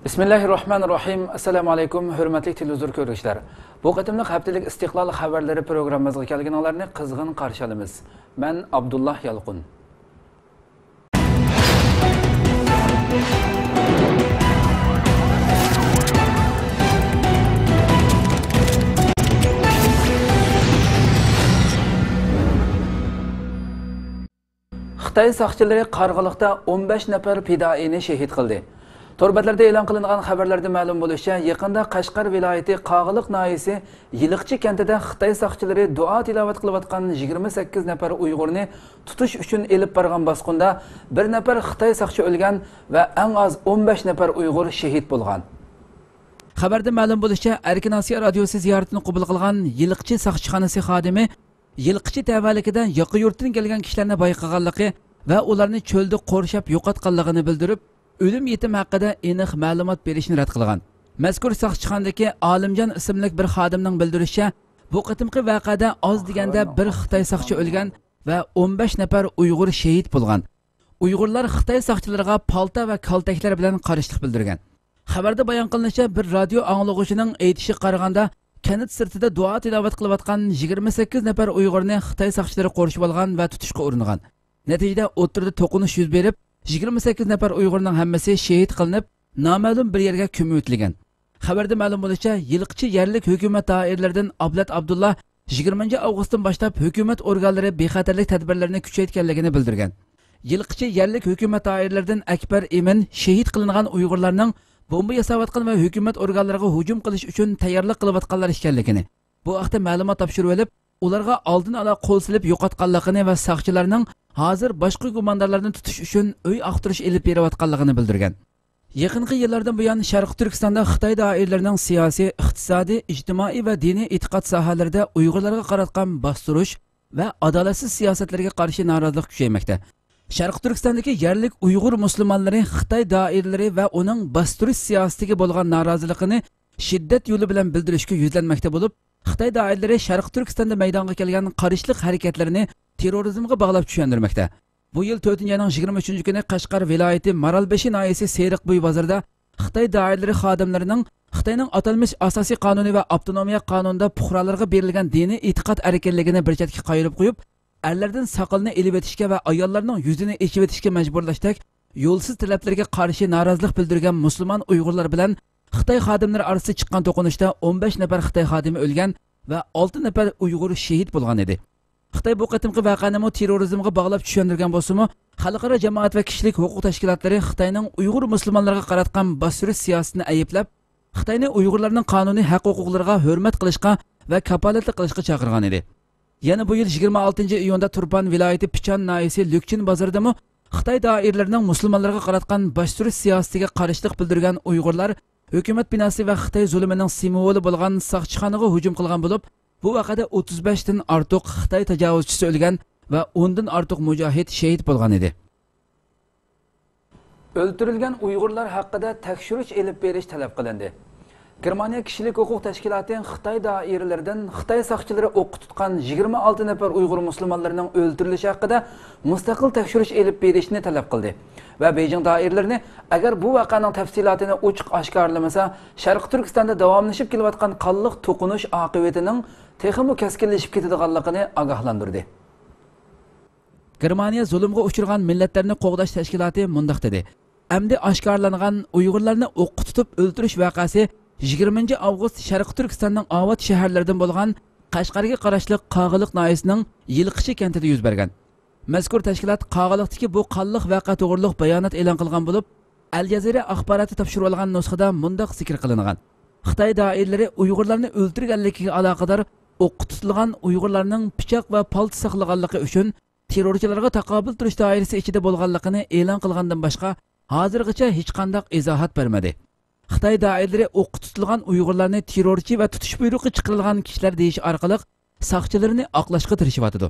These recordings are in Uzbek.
Bismillahirrahmanirrahim. Assalamu alaykum, hurmatli televizor ko'ruvchilar. Bu qatimliq haftalik istiqlol xabarlari programmamizga kelganlarni qizg'in qarshi olamiz. Men Abdullah Yalqun. Xitoy soqchilari Qarg'aliqda 15 nafar fidoini shahid qildi. Torbatlarda e'lon qilingan xabarlarda ma'lum bo'lishicha, yaqinda Qashqar viloyati Qog'iliq noyisi Yiliqchi kentida Xitoy soqchilari duo tilovat qilayotgan 28 nafar Uyg'urni tutish uchun elib borgan bosqinda bir nafar Xitoy soqchi o'lgan va eng oz 15 nafar Uyg'ur shahid bo'lgan. Xabarda ma'lum bo'lishicha, Erkin Osiyo radiosi ziyoratini qabul qilgan Yiliqchi soqchixonasi xodimi Yilqichi tavallikida yoqi yurtdan kelgan kishilarni bayqaganligi va ularni cho'lda qo'rshab yo'qotganligini bildirib, o'lim yetim haqida aniq ma'lumot berishni rad qilgan. Mazkur soqchixonadagi Olimjon ismli bir xodimning bildirishicha, bu qatimqi voqeada oz deganda bir Xitoy soqchi o'lgan va 15 nafar Uyg'ur shahid bo'lgan. Uyg'urlar Xitoy soqchilariga palta va kaltaklar bilan qarshilik bildirgan. Xabarda bayon qilinishicha, bir radio anglag'uchining aytishiga qaraganda Kanat sirtida duo tilovat qilayotgan 28 nafar Uyg'urni Xitoy soqchilari qo'rshib olgan va tutishga uringan. Natijada o'tirda to'qinish yuz berib, 28 nafar Uyg'urning hammasi shahid qilinib, noma'lum bir yerga ko'mib o'tilgan. Xabarda ma'lum bo'lishicha, Yilqichi yerlik hukumat doiralaridan Ablat Abdullah 20 avgustdan boshlab hukumat organlari bexatarlik tadbirlarini kuchaytirganligini bildirgan. Yilqichi yerlik hukumat doiralaridan Akbar Emin shahid qilingan Uyg'urlarning bomba yasayotgan va hukumat organlariga hujum qilish uchun tayyorlik qilayotganlar ekanligini, bu haqda ma'lumot topshirib olib, ularga oldin ola qo'l silib yo'qotganligini va soqchilarning hozir boshqa gumondorlarni tutish uchun uy aqtirish elib berayotganligini bildirgan. Yaqinqi yillardan buyon Sharq Turkistonda Xitoy doiralarining siyosiy, iqtisodiy, ijtimoiy va diniy e'tiqod sohalarida Uyg'urlarga qaratgan bostirish va adolatsiz siyosatlarga qarshi norozilik kuchaymoqda. Sharq Turkistondagi yerlik Uyg'ur musulmonlari Xitoy doiralari va uning bostirish siyosatiga bo'lgan noroziligini shiddat yo'li bilan bildirishga yuzlanmoqda bo'lib, Xitoy doiralari Sharq Turkistonda maydonga kelgan qarishlik harakatlarini terrorizmga bog'lab tushundirmoqda. Bu yil 4-oyning 23-kuni Qashqar viloyati Maralbeshi noyisi Seriqbo'y bozorida Xitoy doiralari xodimlarining Xitoyning atalmish asosiy qonuni va avtonomiya qonunida fuqarolarga berilgan diniy e'tiqod erkinligini bir chetga qo'yib qo'yib, erlardan saqalni elib etishga va ayollarning yuzini echib etishga majburlashdak yo'lsiz talablarga qarshi norozilik bildirgan musulmon Uyg'urlar bilan Xitoy xodimlari orasida chiqqan to'qinishda 15 nafar Xitoy xodimi o'lgan va 6 nafar Uyg'ur shahid bo'lgan edi. Xitoy bu qatimqi voqeani terrorizmga bog'lab tushundirgan bo'lsa-mu, xalqaro jamoat va kishilik huquq tashkilotlari Xitoyning Uyg'ur musulmonlarga qaratgan bostirish siyosatini ayblab, Xitoyni Uyg'urlarning qonuniy haq-huquqlariga hurmat qilishga va kapolatli qilishga chaqirgan edi. Yana bu yil 26-iyunda Turpan viloyati Pichan noyisi Lükchin bozorida Xitoy doiralarining musulmonlarga qaratgan bostirish siyosatiga qarshilik bildirgan Uyg'urlar hukumat binosi va Xitoy zulmining simvoli bo'lgan soqchixonaga hujum qilgan bo'lib, bu vaqada 35 dan ortiq Xitoy tajovuzchisi o'lgan va 10 dan ortiq mujohid shahid bo'lgan edi. O'ldirilgan Uyg'urlar haqida tekshirish elib berish talab qilindi. Germaniya kishilik huquq tashkiloti Xitoy doiralaridan Xitoy soqchilari o'q tutgan 26 nafar Uyg'ur musulmonlarining o'ldirilishi haqida mustaqil tekshirish elib berishni talab qildi. Va Beijing doiralarini agar bu voqeaning tafsilotini ochiq oshkorlamasa, Sharq Turkistonda davomlashib kelayotgan qonliq to'qinish oqibatining texmi keskinlashib ketadiganligini ogohlantirdi. Germaniya zulmga uchirgan millatlarni qo'g'dash tashkiloti mundaq dedi: "Amdi oshkorlangan Uyg'urlarni o'q tutib o'ldirish voqeasi 20 avgust Sharq TurkistonningOvat shaharlaridan bo'lgan Qashqarga qarashli Qog'iliq noyisining Yilqichi kentida yuz bergan. Mazkur tashkilot Qog'iliqdagi bu qonliq voqea to'g'riliq bayonot e'lon qilgan bo'lib, Al Jazeera axboroti topshirib olgan nusxada mundaq zikr qilingan: Xitoy doiralari Uyg'urlarni o'ldirganligiga aloqador o'q tutilgan Uyg'urlarning pichoq va palto saqlaganligi uchun terrorchilarga taqobil turish doirasi ichida bo'lganligini e'lon qilgandan boshqa hozirgacha hech qanday izohat bermadi. Xitoy doiralari o'q tutilgan Uyg'urlarni terrorchi va tutish buyrug'i chiqarilgan kishilar deyish orqali soqchilarini oqlashga tirishyapti.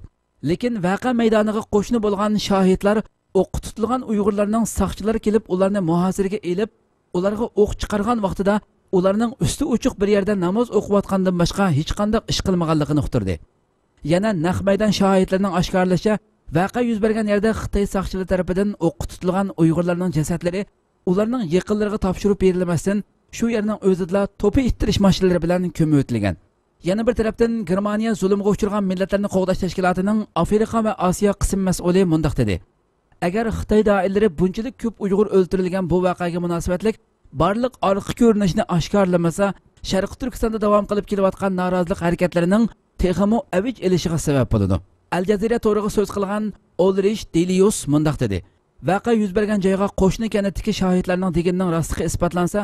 Lekin voqea maydoniga qo'shni bo'lgan shohidlar o'q tutilgan Uyg'urlarning soqchilar kelib ularni muhosiraga elib, ularga o'q chiqargan vaqtida ularning usti ochiq bir yerda namoz o'qiyotgandan boshqa hech qanday ish qilmaganligini uqtirdi. Yana naq maydon shohidlarining oshkorlashicha, voqea yuz bergan yerda Xitoy soqchilari tomonidan o'q tutilgan Uyg'urlarning jasadlari ularning yaqinlariga topshirib berilmasdan shu yerning o'zida to'pi ittirish mashinalari bilan ko'mib o'tilgan. Yana bir tarafdan Germaniya zulmga uchragan millatlarni qo'g'dash tashkilotining Afrika va Osiyo qism mas'uli mundaq dedi. Agar Xitoy doiralari bunchalik ko'p Uyg'ur o'ldirilgan bu voqeaga munosabatlik barliq orqa ko'rinishni oshkorlamasa, Sharqi Turkistonda davom qilib kelayotgan norozilik harakatlarining texmo avj elishiga sabab bo'ladi. Al Jazeera to'g'riga so'z qilgan Ulrich Delius mundaq dedi. Vaqa yuz bergan joyga qo'shni kanatdagi shohidlarning deganining rostligi isbotlansa,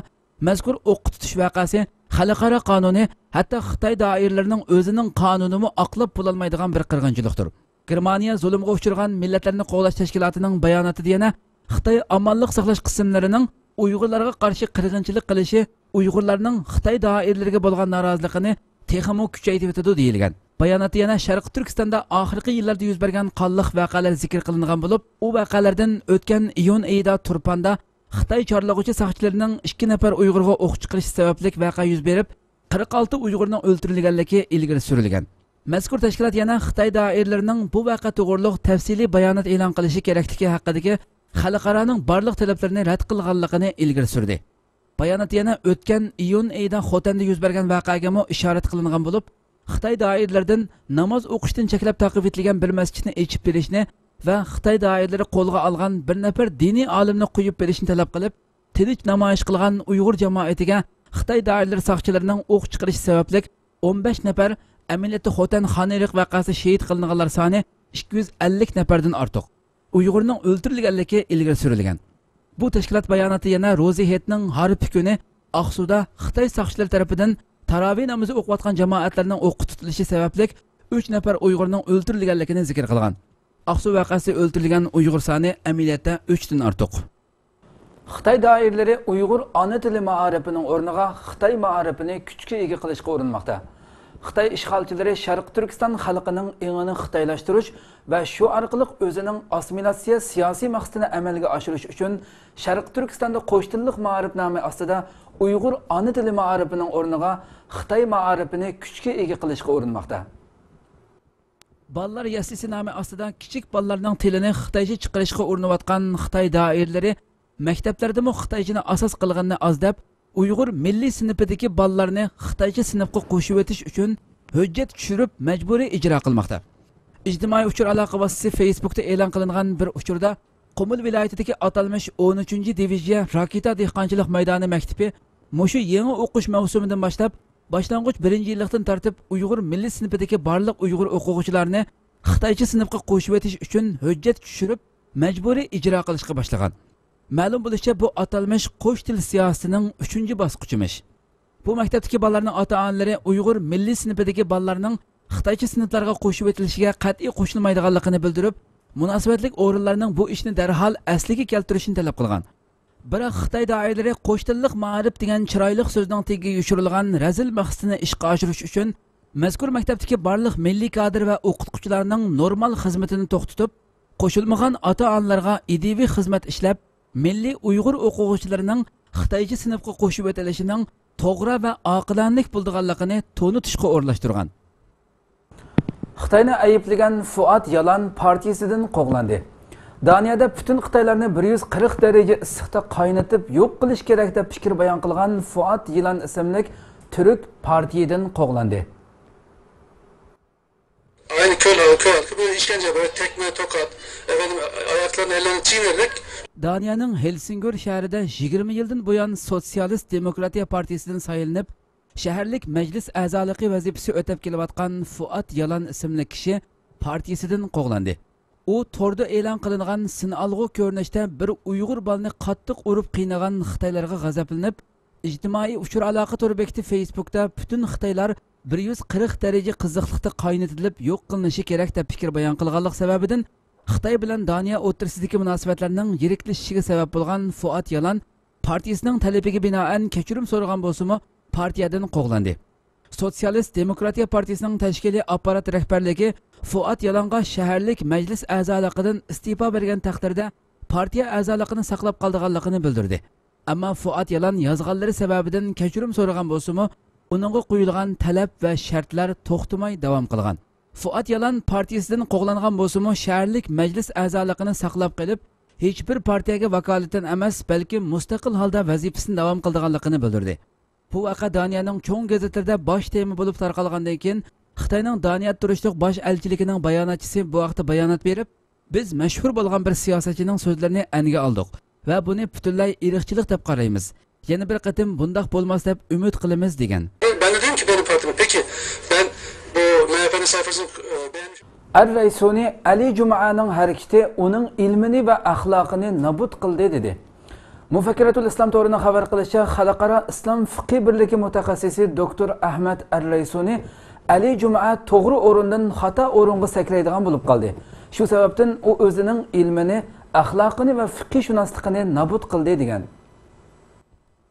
mazkur o'q tutish voqeasi xalqaro qonuni, hatto Xitoy doiralarining o'zining qonunini oqlab bo'lolmaydigan bir qirg'inchilikdir. Germaniya zulmga uchragan millatlarni qo'g'dash tashkilotining bayonotida yana Xitoy amonlik saqlash qismlarining Uyg'urlarga qarshi qirg'inchilik qilishi Uyg'urlarning Xitoy doiralariga bo'lgan noroziligini texmo kuchaytirib deyilgan. Bayonotda yana Sharqi Turkistonda oxirgi yillarda yuz bergan qonliq voqealar zikr qilingan bo'lib, u voqealardan o'tgan iyun oyida Turpanda Xitoy chorlag'uvchi soqchilarining 2 nafar Uyg'urga o'q chiqarish sababli voqea yuz berib, 46 Uyg'urning o'ldirilganligi ilgari surilgan. Mazkur tashkilot yana Xitoy doiralarining bu voqea to'g'riliq tafsiliy bayonot e'lon qilishi kerakligi haqidagi xalqaroning barliq talablarini rad qilganligini ilgari surdi. Bayonot yana o'tgan iyun oyida Xotanda yuz bergan voqeaga mo ishorat qilingan bo'lib, Xitoy doiralaridan namoz o'qishdan cheklab taqib etilgan bir masjidni ochib berishni va Xitoy doiralari qo'lga olgan bir nafar diniy olimni qo'yib berishni talab qilib, tinch namoyish qilgan Uyg'ur jamoatiga Xitoy doiralari soqchilarining o'q chiqarishi sababli 15 nafar amaliyotda Xotan xonalik voqeasi shahid qilinganlar soni 250 nafardan ortiq Uyg'urning o'ldirilganligi ilgari surilgan. Bu tashkilot bayonoti yana Ro'zihetning harb kuni Aqsuda Xitoy soqchilari tomonidan tarovih namozi o'qiyotgan jamoatlarning o'qqa tutilishi sababli 3 nafar Uyg'urning o'ldirilganligini zikr qilgan. Aqsu voqeasi o'ldirilgan Uyg'ur soni amaliyotda 3 dan ortiq. Xitoy doiralari Uyg'ur ona tili ma'arifining o'rniga Xitoy ma'arifini kuchga ega qilishga urinmoqda. Xitoy ishg'olchilari Sharqi Turkiston xalqining ingini xitoylashtirish va shu orqali o'zining assimilyatsiya siyosiy maqsadini amalga oshirish uchun Sharqi Turkistonda qo'shtinlik ma'rifnomi ostida Uyg'ur ona tili ma'arifining o'rniga Xitoy ma'arifini kuchga ega qilishga urinmoqda. Ballar yaslisi nomi ostida kichik ballarning tilini Xitoycha chiqarishga urinayotgan Xitoy doiralari maktablarda Xitoychani asos qilganini azdab, Uyg'ur milliy sinfidagi ballarni Xitoycha sinfga qo'shib o'tish uchun hujjat tushirib majburiy ijro qilmoqda. Ijtimoiy uchur aloqa vositasi Facebookda e'lon qilingan bir uchurda Qumul viloyatidagi atalmish 13-diviziya raketa dehqonchilik maydoni maktabi mushu yangi o'qish mavsumidan boshlab boshlang'ich 1-yillikdan tartib Uyg'ur milliy sinfidagi barliq Uyg'ur o'quvchilarni Xitoycha sinfga qo'shib o'tish uchun hujjat tushirib majburiy ijro qilishga boshlagan. Ma'lum bo'lishicha, bu atalmish qo'sh til siyosatining 3-bosqichimish. Bu maktabdagi bolalarning ota-onalari Uyg'ur milliy sinfidagi bolalarning Xitoycha sinflarga qo'shib o'tilishiga qat'iy qo'shilmaydiganligini bildirib, munosabatli o'rinlarning bu ishni darhol asliga keltirishni talab qilgan. Biroq Xitoy doiralari qo'sh tillik ma'rif degan chiroyli so'zning tagiga yoshirilgan razil maqsadini ishga oshirish uchun mazkur maktabdagi barliq milliy kadr va o'qituvchilarning normal xizmatini to'xtatib, qo'shilmagan ota-onalarga idiviy xizmat ishlab, milliy Uyg'ur o'quvchilarining Xitoycha sinfga qo'shib o'tilishining to'g'ri va oqilanlik bo'lganligini to'nitishga o'rlashtirgan. Xitoyni ayıplagan Fuat Yalan partiyasidan qo'g'landi. Daniyada bütün Xitoylarni 140 derece issiqda qaynatib yo'q qilish kerak deb fikr bayon qilgan Fuat Yalan ismli Türk partiyadan qo'g'landi. Aynı köl böyle işkence böyle tekme tokat efendim ayaklarını ellerini çiğnerek Daniyanın Helsingör şehrida 20 yıldan buyon Sosyalist Demokratiya partiyasidan sayılınıp shaharlik majlis a'zoligi vazifasi o'tab kelayotgan Fuat Yalan ismli kishi partiyasidan qo'g'landi. U torda e'lon qilingan sinalg'u ko'rinishda bir Uyg'ur balni qattiq urib qiynagan Xitoylarga g'azablanib, ijtimoiy uchur aloqa to'rbekti Facebookda bütün Xitoylar 140 derece qiziqlikda qaynatilib yo'q qilinishi kerak deb fikr bayon qilganlik sababidan Xitoy bilan Daniya o'rtasidagi munosabatlarning yiriklashishiga sabab bo'lgan Fuat Yalan partiyasining talabiga binoan kechirim so'ragan bo'lsa-mu, partiyadan qo'g'landi. Sosyalist Demokratiya partiyasining tashkiliy apparat rahbarligi Fuat Yalanға shaharlik majlis a'zoligidan iste'fo bergan taqdirda partiya a'zoligini saqlab qolganligini bildirdi. Ammo Fuat Yalan yozganlari sababidan kechirim so'ragan bo'lsa-mu, uningga qo'yilgan talab va shartlar to'xtamay davom qilgan. Fuat Yalan partiyasidan qo'g'langan bo'lsa-mu, shaharlik majlis a'zoligini saqlab qolib, hech bir partiyaga vakolatan emas, balki mustaqil holda vazifasini davom qildiganligini bildirdi. Bu vaqa Daniyaning cho'ng gazetlarida bosh tema bo'lib tarqalgandan keyin Xitoyning Daniya turishliq bosh elchiligining bayonotchisi bu vaqtda bayonot berib, biz mashhur bo'lgan bir siyosatchining so'zlarini aniga oldik va buni butunlay irqchilik deb qaraymiz. Yana bir qatim bundoq bo'lmas deb umid qilamiz degan. Ben de diyorum ki benim partim. Peki ben bu MHP'nin sayfasını beğenmiş. Ar-Raysuni Ali Juma'ning harakati uning ilmini va axloqini nobud qildi dedi. Mufakkiratul Islom to'rining xabar qilishicha, Xalqaro Islom fiqh birligi mutaxassisi doktor Ahmad Ar-Raysuni Ali Juma to'g'ri o'rindan xato o'ringa sakraydigan bo'lib qoldi. Shu sababdan u o'zining ilmini, axloqini va fiqhshunosligini nobud qildi degan.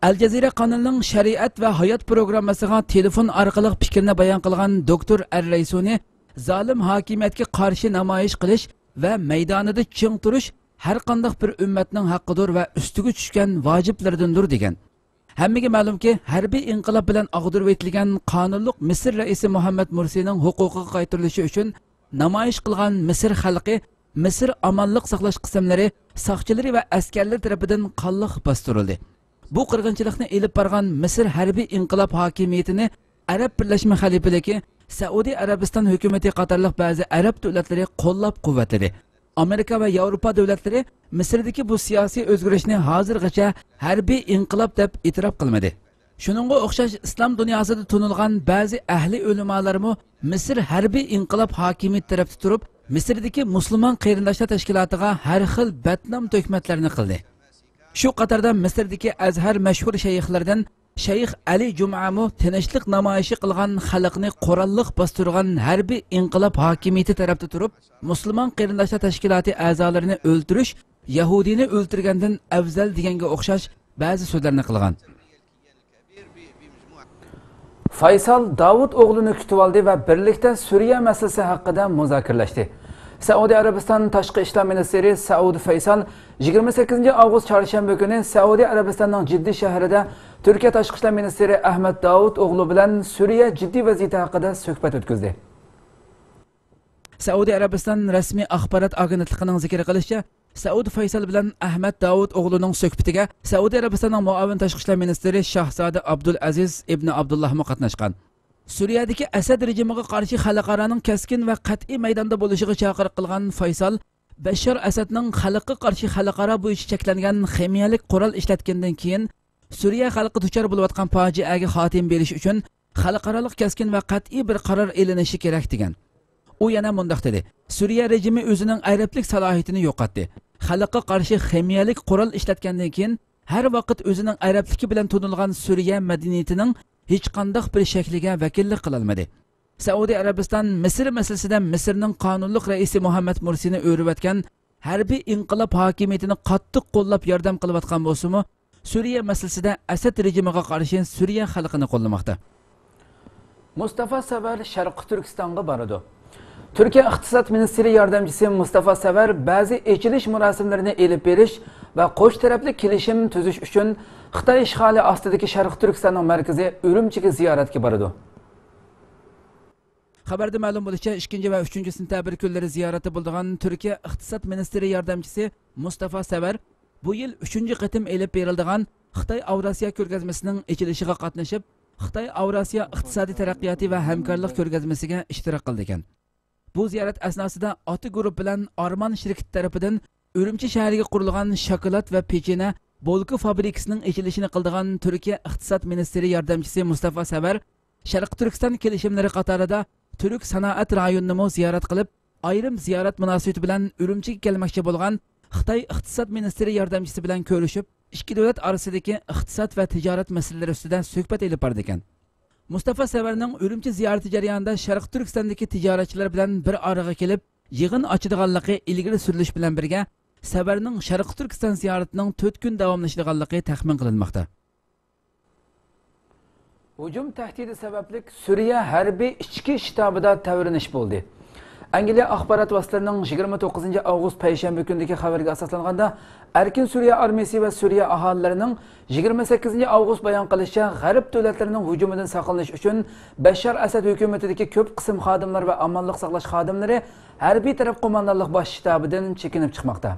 Al Jazeera kanalining shariat va hayot programmasiga telefon orqali fikrini bayon qilgan doktor Ar-Raysuni zalim hokimiyatga qarshi namoyish qilish va maydonida ching turish har qanday bir ummatning haqqidir va ustiga tushgan vojiblardandir degan. Hammaga ma'lumki, harbiy inqilob bilan og'dirib etilgan qonunliq Misr raisi Muhammad Mursining huquqiga qaytarilishi uchun namoyish qilgan Misr xalqi, Misr amonlik saqlash qismlari, soqchilari va askarlar tomonidan qonliq bostirildi. Bu qirg'inchilikni elib borgan Misr harbiy inqilob hokimiyatini Arab Birlashma Xalifaligi, Saudiya Arabiston hukumati qatorliq ba'zi arab davlatlari qo'llab-quvvatladi. Amerika va Yevropa davlatlari Misrdagi bu siyosiy o'zgarishni hozirgacha harbiy inqilob deb e'tirof qilmadi. Shuningga o'xshash islom dunyosida tunilgan ba'zi ahli ulamolarmi Misr harbiy inqilob hokimiyati tarafda turib, Misrdagi musulmon qarindoshlar tashkilotiga har xil badnom to'kmatlarni qildi. Shu qatorda Misrdagi azhar mashhur shayxlardan Shayx Ali Jum'amu tinchlik namoyishi qilgan xalqni qurolliq bostirgan harbiy inqilob hokimiyati tarafda turib, musulmon qarindoshlar tashkiloti a'zolarini o'ldirish, yahudiyni o'ldirgandan afzal deganga o'xshash ba'zi so'zlarni qilgan. Faysal Davud o'g'lini kutib oldi va birlikda Suriya masalasi haqida muzokiralashdi. Saudiya Arabiston Tashqi ishlar ministri Saud Faysal 28 avgust chorshanba kuni Saudiya Arabistonning Jiddiy shahrida Turkiya Tashqi ishlar ministri Ahmad Davud o'g'li bilan Suriya jiddiy vaziyati haqida suhbat o'tkazdi. Saudiya Arabiston rasmiy axborot agentligining zikr qilishicha, Saud Faysal bilan Ahmad Davud o'g'lining suhbatiga Saudiya Arabistonning muavin tashqi ishlar ministri Shahzoda Abdul Aziz ibn Abdullah qatnashgan. Suriyadagi Asad rejimiga qarshi xalqaroning keskin va qat'iy maydonda bo'lishiga chaqiriq qilgan Faysal, Bashar Asadning xalqqa qarshi xalqaro bo'yicha cheklangan ximiyalik qurol ishlatgandan keyin Suriya xalqi duchor bo'layotgan fojiaga xotim berish uchun xalqaro keskin va qat'iy bir qaror elinishi kerak degan. U yana mundaq dedi: Suriya rejimi o'zining ayrablik salohiyatini yo'qotdi. Xalqqa qarshi ximiyalik qurol ishlatgandan keyin har vaqt o'zining ayrabligi bilan tunilgan Suriya madaniyatining hech qanday bir shakliga vakillik qila olmadi. Saudiya Arabiston Misr masalasida Misrning qonunliq raisi Muhammad Mursini o'rayotgan harbiy inqilob hokimiyatini qattiq qo'llab yordam qilayotgan bo'lsa-mu, Suriya masalasida Asad rejimiga qarshi Suriya xalqini qo'llamoqda. Mustafa Savar Sharqi Turkistonga boradi. Turkiya iqtisod ministri yordamchisi Mustafa Savar ba'zi echilish marosimlarini elib berish va qo'sh tarafli kelishim tuzish uchun Xitoy ishg'oli ostidagi Sharq Turkistonning markazi Urumchiga ziyoratga boradi. Xabarda ma'lum bo'lishicha, 2 va 3 sentabr kunlari ziyorati bo'lgan Turkiya iqtisod ministri yordamchisi Mustafa Savar bu yil 3-qatim elib beriladigan Xitoy Avrasiya ko'rgazmasining echilishiga qatnashib, Xitoy Avrasiya iqtisodiy taraqqiyoti va hamkorlik ko'rgazmasiga ishtirok qildi ekan. Bu ziyorat asnosida Oti guruh bilan Arman shirkati tarafidan Urumchi shahriga qurilgan shokolad va pechena bolka fabrikasining echilishini qildigan Turkiya iqtisod ministri yordamchisi Mustafa Savar Sharq Turkiston kelishimlari qatorida Turk sanoat rayonini ziyorat qilib, ayrim ziyorat munosabati bilan Urumchiga kelmoqchi bo'lgan Xitoy iqtisod ministri yordamchisi bilan ko'rishib, ikki davlat orasidagi iqtisod va tijorat masalalari ustida suhbat olib bordi ekan. Mustafa Savarning Urumchi ziyorati jarayonida Sharq Turkistondagi tijoratchilar bilan bir oraga kelib, yig'in ochadiganligi ilgari surilish bilan birga Savarning Sharq Turkiston ziyoratining 4 kun davomlashadiganligi taxmin qilinmoqda. Hujum tahdidi sababli Suriya harbiy ichki shtabida tavrinish bo'ldi. Angliya axborot vositalarining 29 avgust payshanba kunidagi xabarga asoslanganda, Erkin Suriya armiyasi va Suriya aholilarining 28 avgust bayon qilishicha, g'arb davlatlarining hujumidan saqlanish uchun Bashar Asad hukumatidagi ko'p qism xodimlar va amonlik saqlash xodimlari harbiy taraf qo'mondonlik bosh shtabidan chekinib chiqmoqda.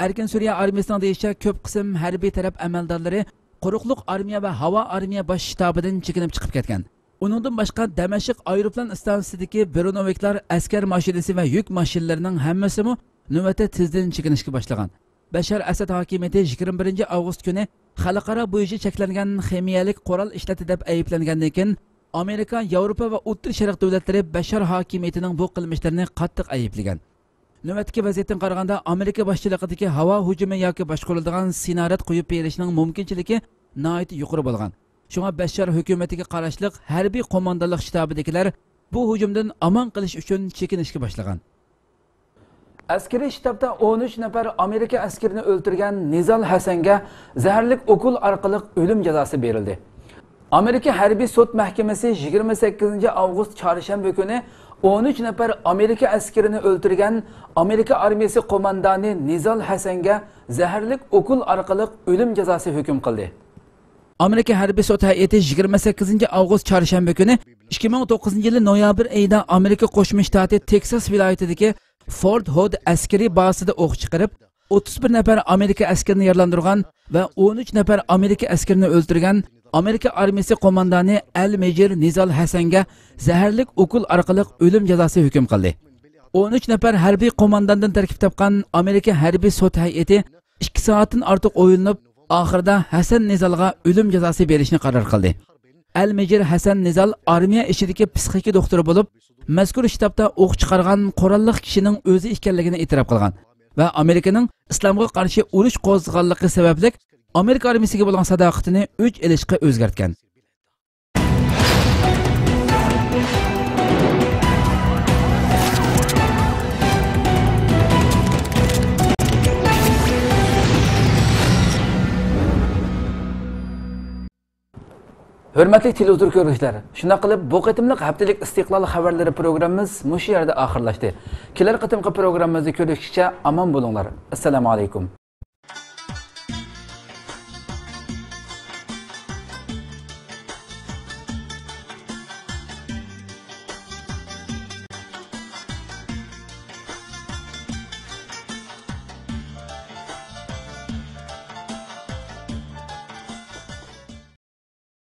Erkin Suriye armiyasının deyişçe köp kısım harbiy taraf amaldorlari quruqliq armiya ve hava armiya bosh shtabidan chekinib chiqib ketgan. Uningdan boshqa Damashq aeroplan stansiyasidagi Bronoviklar askar mashinasi va yuk mashinalarining hammasimi navbatda tezdan chekinishga boshlagan. Bashar Asad hokimiyati 21 avgust kuni xalqaro bo'yicha cheklangan ximiyalik qurol ishlati deb ayblangandan keyin Amerika, Yevropa va O'rta Sharq davlatlari Bashar hokimiyatining bu qilmishlarini qattiq ayblagan. Navbatdagi vaziyatdan qaraganda Amerika boshchiligidagi havo hujumi yoki boshqariladigan sinarat qo'yib berishning mumkinchiligi nihoyat yuqori bo'lgan. Shunga Bashar hukumatiga qarashliq harbiy qo'mondonlik shtabidagilar bu hujumdan aman qilish uchun chekinishga boshlagan. Askeri shtabda 13 nafar Amerika askarini o'ldirgan Nizal Hasanga zaharlik o'kul orqali o'lim jazosi berildi. Amerika harbiy sud mahkamasi 28 avgust chorshanba kuni 13 nafar Amerika askarini o'ldirgan Amerika armiyasi qo'mondoni Nizal Hasanga zaharlik o'kul orqali o'lim jazosi hukm qildi. Amerika harbiy sud hay'ati 28 avgust chorshanba kuni 2009 yili noyabr oyida Amerika qo'shma shtati Texas viloyatidagi Fort Hood askariy bazasida o'q chiqarib, 31 nafar Amerika askarini yaralandirgan va 13 nafar Amerika askarini o'ldirgan Amerika armiyasi qo'mondoni Al-Major Nizal Hasanga zaharlik o'kul orqali o'lim jazosi hukm qildi. 13 nafar harbiy qo'mondondan tarkib topgan Amerika harbiy sud hay'ati 2 soatdan ortiq o'yinib, oxirida Hasan Nizalga o'lim jazosi berishni qaror qildi. Al-Major Hasan Nizal armiya ishidagi psixika doktori bo'lib, mazkur shtabda o'q chiqargan qurolli kishining o'zi ekanligini e'tirof qilgan va Amerikaning islomga qarshi urush qo'zg'alganligi sababli Amerika armiyasiga bo'lgan sadoqatini 3 ilishga o'zgartgan. Hürmetli televizor ko'ruvchilar, shuna qilib bu qitimliq haftalik istiqlol xabarlari programmamiz mush yerda oxirlashdi. Kelar qitimqi programmamizni ko'rishgacha omon bo'linglar. Assalomu alaykum.